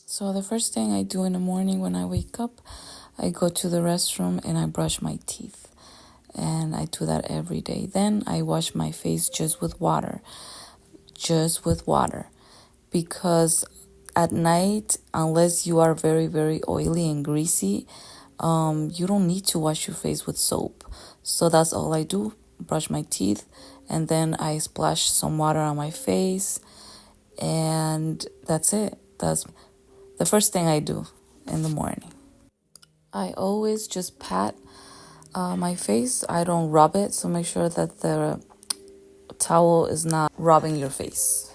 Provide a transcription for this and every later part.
So the first thing I do in the morning when I wake up, I go to the restroom and I brush my teeth. And I do that every day. Then I wash my face just with water. Just with water. Because at night, unless you are very, very oily and greasy, you don't need to wash your face with soap. So that's all I do. Brush my teeth. And then I splash some water on my face. And that's it. That's the first thing I do in the morning. I always just pat my face. I don't rub it, so make sure that the towel is not rubbing your face.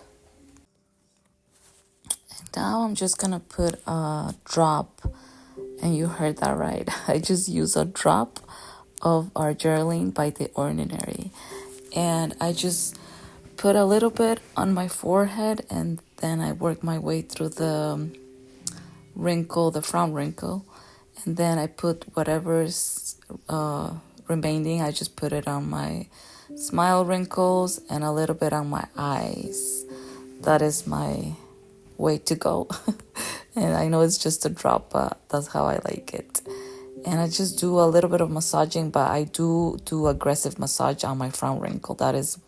Now I'm just gonna put a drop, and you heard that right. I just use a drop of argeraline by The Ordinary, and I just put a little bit on my forehead, and then I work my way through the wrinkle, the frown wrinkle, and then I put whatever's remaining. I just put it on my smile wrinkles and a little bit on my eyes. That is my way to go. And I know it's just a drop, but that's how I like it. And I just do a little bit of massaging, but I do aggressive massage on my frown wrinkle. That is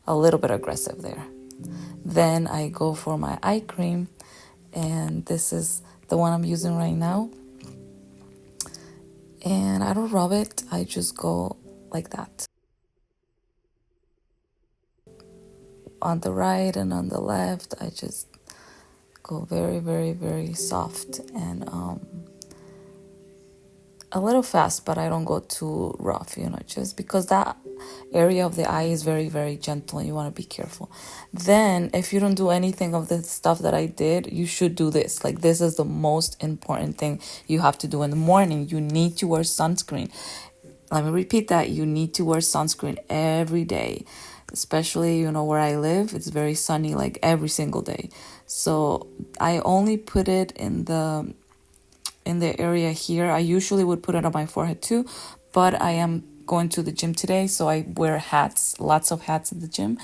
a little bit aggressive there. Then I go for my eye cream, and this is the one I'm using right now. And I don't rub it, I just go like that. On the right and on the left, I just go very, very, very soft and a little fast, but I don't go too rough, just because that area of the eye is very, very gentle and you want to be careful. Then if you don't do anything of the stuff that I did, you should do this. Like, this is the most important thing you have to do in the morning. You need to wear sunscreen. Let me repeat that. You need to wear sunscreen every day, especially, where I live. It's very sunny, like every single day. So I only put it in the area here. I usually would put it on my forehead too, but I am going to the gym today, so I wear hats, lots of hats in the gym,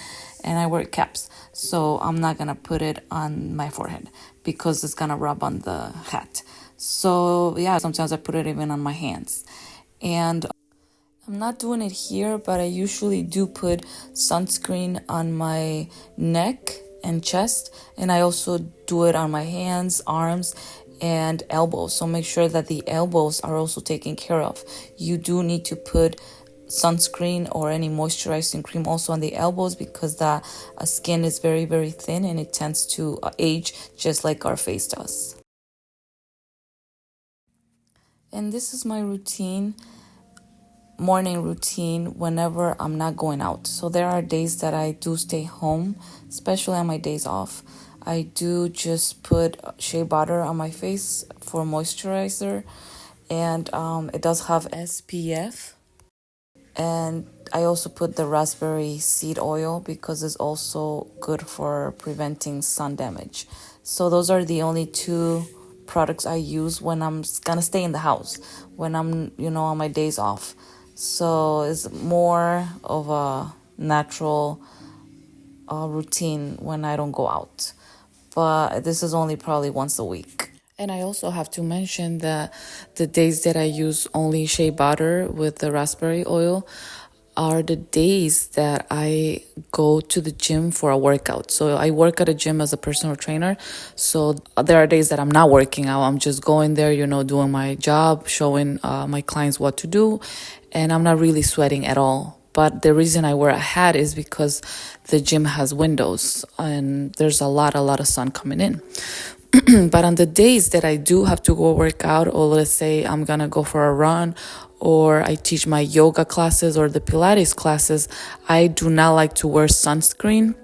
and I wear caps. So I'm not gonna put it on my forehead because it's gonna rub on the hat. So yeah, sometimes I put it even on my hands. And I'm not doing it here, but I usually do put sunscreen on my neck and chest, and I also do it on my hands, arms, and elbows. So make sure that the elbows are also taken care of. You do need to put sunscreen or any moisturizing cream also on the elbows, because the skin is very, very thin and it tends to age just like our face does. And this is my routine, morning routine, whenever I'm not going out. So there are days that I do stay home, especially on my days off. I do just put shea butter on my face for moisturizer, and it does have SPF. And I also put the raspberry seed oil because it's also good for preventing sun damage. So those are the only two products I use when I'm gonna stay in the house, when I'm, on my days off. So it's more of a natural routine when I don't go out. But this is only probably once a week. And I also have to mention that the days that I use only shea butter with the raspberry oil are the days that I go to the gym for a workout. So I work at a gym as a personal trainer. So there are days that I'm not working out. I'm just going there, doing my job, showing my clients what to do. And I'm not really sweating at all. But the reason I wear a hat is because the gym has windows and there's a lot of sun coming in. But on the days that I do have to go work out, or let's say I'm going to go for a run, or I teach my yoga classes or the Pilates classes, I do not like to wear sunscreen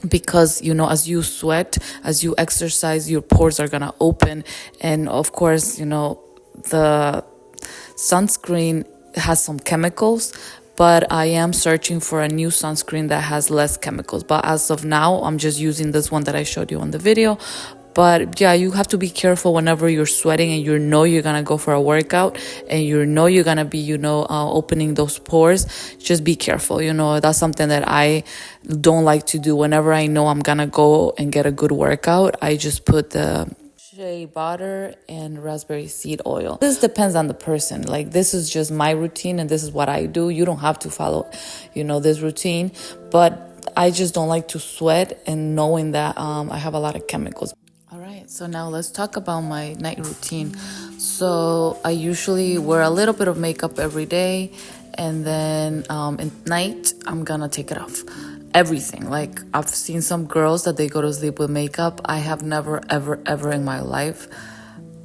because, as you sweat, as you exercise, your pores are going to open. And of course, the sunscreen has some chemicals, but I am searching for a new sunscreen that has less chemicals. But as of now, I'm just using this one that I showed you on the video. But yeah, you have to be careful whenever you're sweating and you're gonna go for a workout and you're gonna be, opening those pores. Just be careful. That's something that I don't like to do. Whenever I know I'm gonna go and get a good workout, I just put the shea butter and raspberry seed oil. This depends on the person. Like, this is just my routine and this is what I do. You don't have to follow, this routine, but I just don't like to sweat and knowing that I have a lot of chemicals. All right, so now let's talk about my night routine. So I usually wear a little bit of makeup every day, and then at night I'm gonna take it off. Everything. Like, I've seen some girls that they go to sleep with makeup. I have never, ever, ever in my life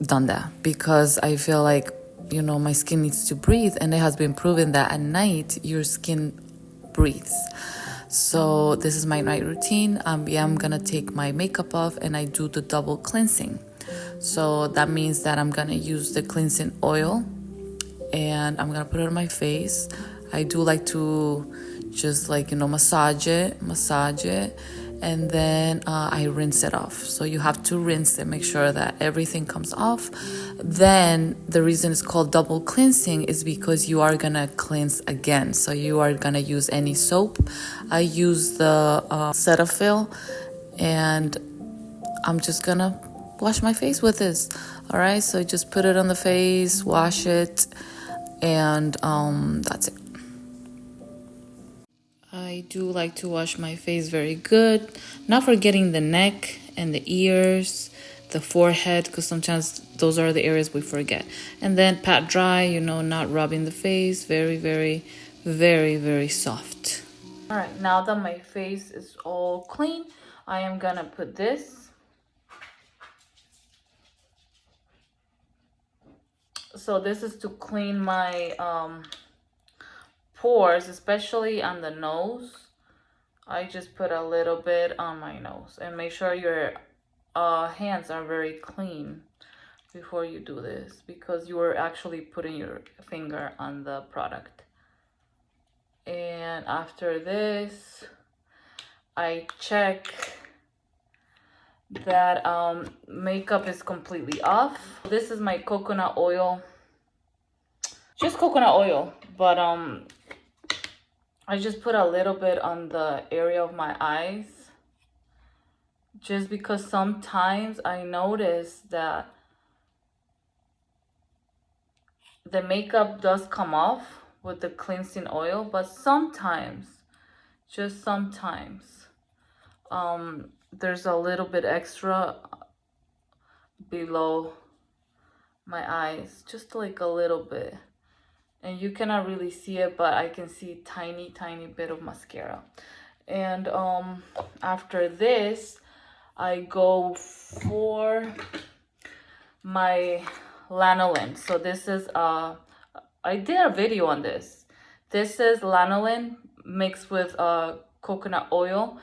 done that because I feel like, my skin needs to breathe, and it has been proven that at night your skin breathes. So this is my night routine. I'm gonna take my makeup off and I do the double cleansing. So that means that I'm gonna use the cleansing oil and I'm gonna put it on my face. I do like to just massage it, and then I rinse it off. So you have to rinse it, make sure that everything comes off. Then the reason it's called double cleansing is because you are gonna cleanse again. So you are gonna use any soap. I use the Cetaphil, and I'm just gonna wash my face with this. All right, so just put it on the face, wash it, and that's it. I do like to wash my face very good, not forgetting the neck and the ears, the forehead, because sometimes those are the areas we forget. And then pat dry, not rubbing the face, very, very, very, very soft. All right, now that my face is all clean, I am gonna put this. So this is to clean my pores, especially on the nose. I just put a little bit on my nose, and make sure your hands are very clean before you do this, because you are actually putting your finger on the product. And after this, I check that makeup is completely off. This is my coconut oil, just coconut oil, but I just put a little bit on the area of my eyes, just because sometimes I notice that the makeup does come off with the cleansing oil, but sometimes, just sometimes, there's a little bit extra below my eyes, just like a little bit. And you cannot really see it, but I can see tiny bit of mascara. And after this, I go for my lanolin. So this is I did a video on this. This is lanolin mixed with coconut oil,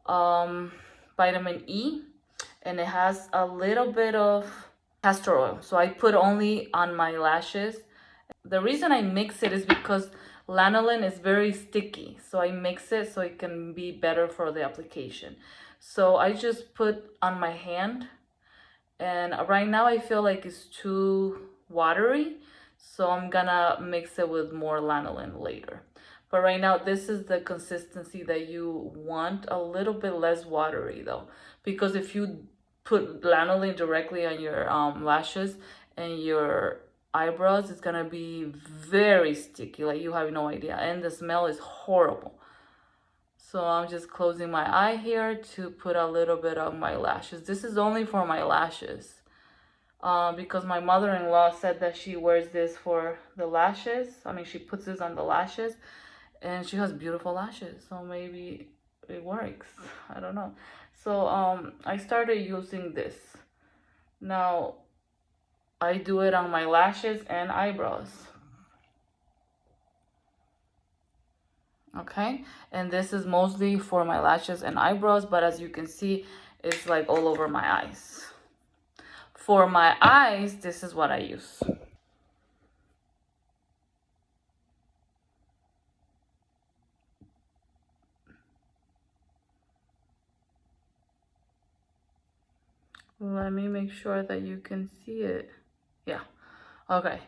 vitamin E, and it has a little bit of castor oil. So I put only on my lashes. The reason I mix it is because lanolin is very sticky. So I mix it so it can be better for the application. So I just put on my hand, and right now I feel like it's too watery. So I'm gonna mix it with more lanolin later. But right now, this is the consistency that you want, a little bit less watery though. Because if you put lanolin directly on your lashes and your eyebrows, it's gonna be very sticky, like you have no idea, and the smell is horrible. So I'm just closing my eye here to put a little bit on my lashes. This is only for my lashes, because my mother-in-law said that she wears this for the lashes. I mean, she puts this on the lashes, and she has beautiful lashes, so maybe it works, I don't know. So I started using this. Now I do it on my lashes and eyebrows. Okay, and this is mostly for my lashes and eyebrows, but as you can see, it's like all over my eyes. For my eyes, this is what I use. Let me make sure that you can see it. Yeah, okay.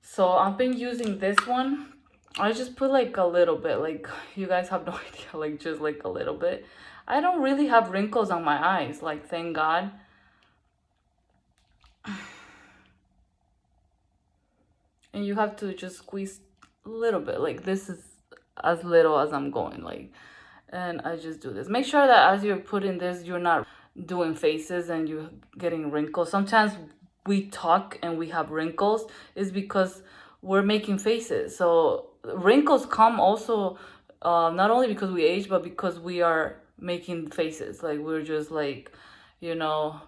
So I've been using this one. I just put like a little bit, like you guys have no idea, like just like a little bit. I don't really have wrinkles on my eyes, like thank God. And you have to just squeeze a little bit. Like this is as little as I'm going, like, and I just do this. Make sure that as you're putting this, you're not doing faces and you're getting wrinkles. Sometimes we talk and we have wrinkles is because we're making faces. So wrinkles come also not only because we age, but because we are making faces. Like we're just like, you know,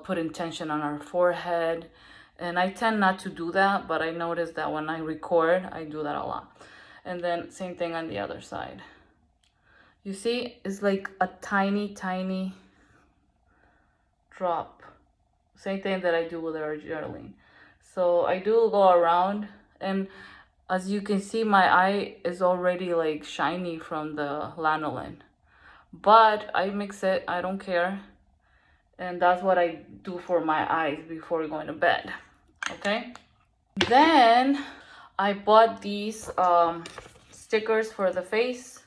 putting tension on our forehead. And I tend not to do that, but I notice that when I record, I do that a lot. And then same thing on the other side. You see, it's like a tiny, tiny drop. Same thing that I do with argeraline. So I do go around, and as you can see, my eye is already like shiny from the lanolin. But I mix it, I don't care. And that's what I do for my eyes before going to bed. Okay? Then I bought these stickers for the face.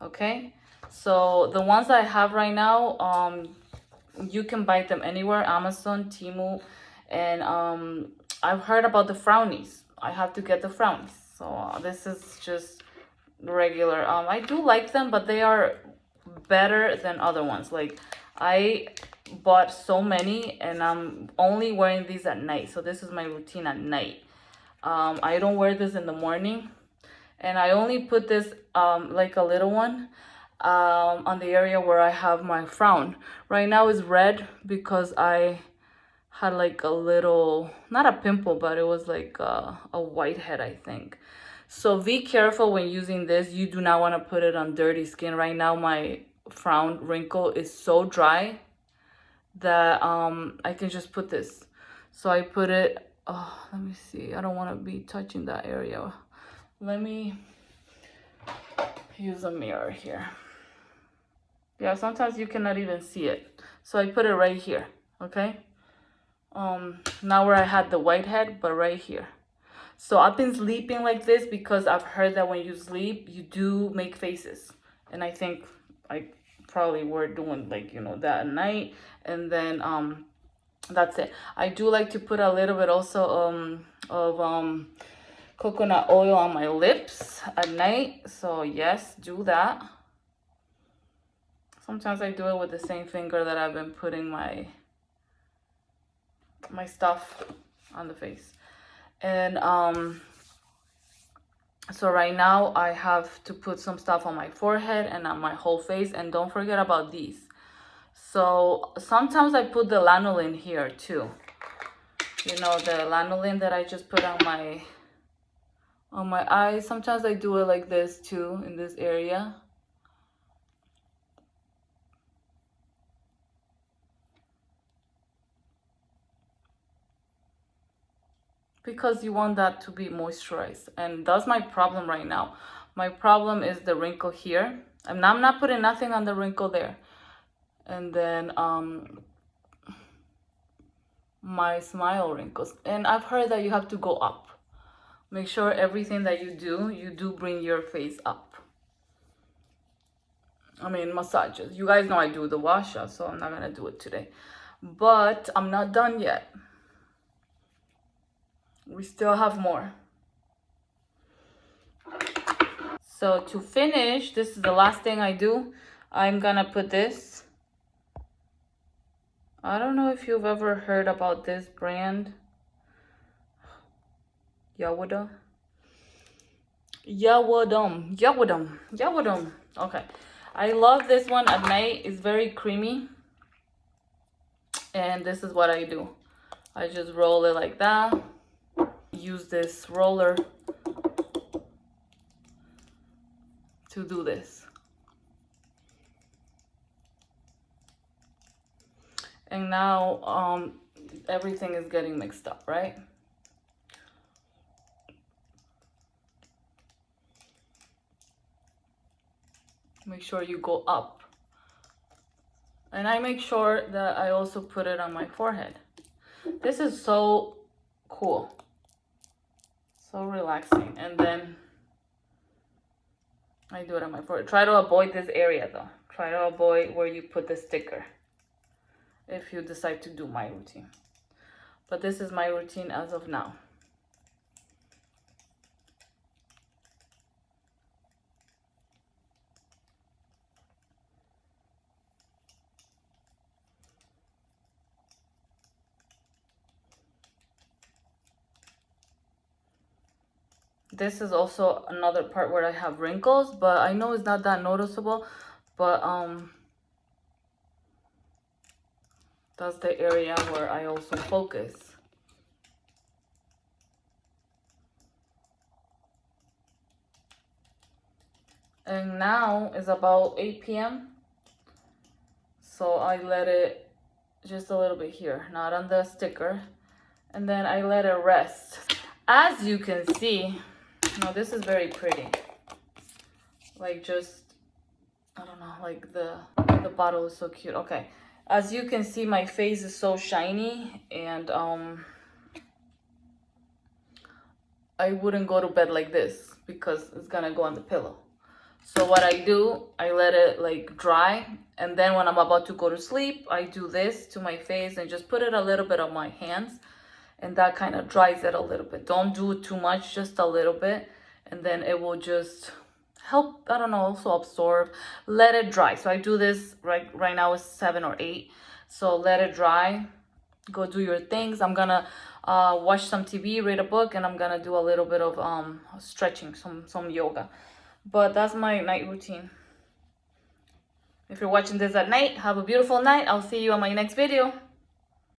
Okay? So the ones I have right now, you can buy them anywhere, Amazon, Temu, and I've heard about the frownies. I have to get the frownies. So this is just regular. I do like them, but they are better than other ones. Like I bought so many and I'm only wearing these at night. So this is my routine at night. I don't wear this in the morning, and I only put this like a little one on the area where I have my frown. Right now is red because I had like a little, not a pimple, but it was like a whitehead, I think. So be careful when using this. You do not want to put it on dirty skin. Right now my frown wrinkle is so dry that I can just put this. So I put it, oh, let me see. I don't want to be touching that area. Let me use a mirror here. Yeah, sometimes you cannot even see it. So I put it right here, okay? Now where I had the whitehead, but right here. So I've been sleeping like this because I've heard that when you sleep, you do make faces. And I think I probably were doing like, you know, that at night. And then that's it. I do like to put a little bit also of coconut oil on my lips at night. So yes, do that. Sometimes I do it with the same finger that I've been putting my stuff on the face. And so right now I have to put some stuff on my forehead and on my whole face. And don't forget about these. So sometimes I put the lanolin here too. You know, the lanolin that I just put on my eyes. Sometimes I do it like this too, in this area. Because you want that to be moisturized. And that's my problem right now. My problem is the wrinkle here. And I'm not putting nothing on the wrinkle there. And then my smile wrinkles. And I've heard that you have to go up. Make sure everything that you do bring your face up. I mean, massages. You guys know I do the washa, so I'm not gonna do it today. But I'm not done yet. We still have more. So to finish, this is the last thing I do. I'm gonna put this. I don't know if you've ever heard about this brand. Yawadum. Okay. I love this one at night. It's very creamy. And this is what I do. I just roll it like that. Use this roller to do this. And now everything is getting mixed up, right? Make sure you go up. And I make sure that I also put it on my forehead. This is so cool. So relaxing. And then I do it on my forehead. Try to avoid this area though. Try to avoid where you put the sticker if you decide to do my routine. But this is my routine as of now. this is also another part where I have wrinkles, but I know it's not that noticeable, but that's the area where I also focus. And now it's about 8 p.m. So I let it just a little bit here, not on the sticker. And then I let it rest. As you can see, now this is very pretty. Like just, I don't know, like the bottle is so cute. Okay, as you can see, my face is so shiny, and I wouldn't go to bed like this because it's gonna go on the pillow. So what I do, I let it like dry, and then when I'm about to go to sleep, I do this to my face and just put it a little bit on my hands, and that kind of dries it a little bit. Don't do it too much, just a little bit, and then it will just help, I don't know, also absorb. Let it dry. So I do this right now it's 7 or 8. So let it dry. Go do your things. I'm gonna watch some TV, read a book, and I'm gonna do a little bit of stretching, some yoga. But that's my night routine. If you're watching this at night, have a beautiful night. I'll see you on my next video.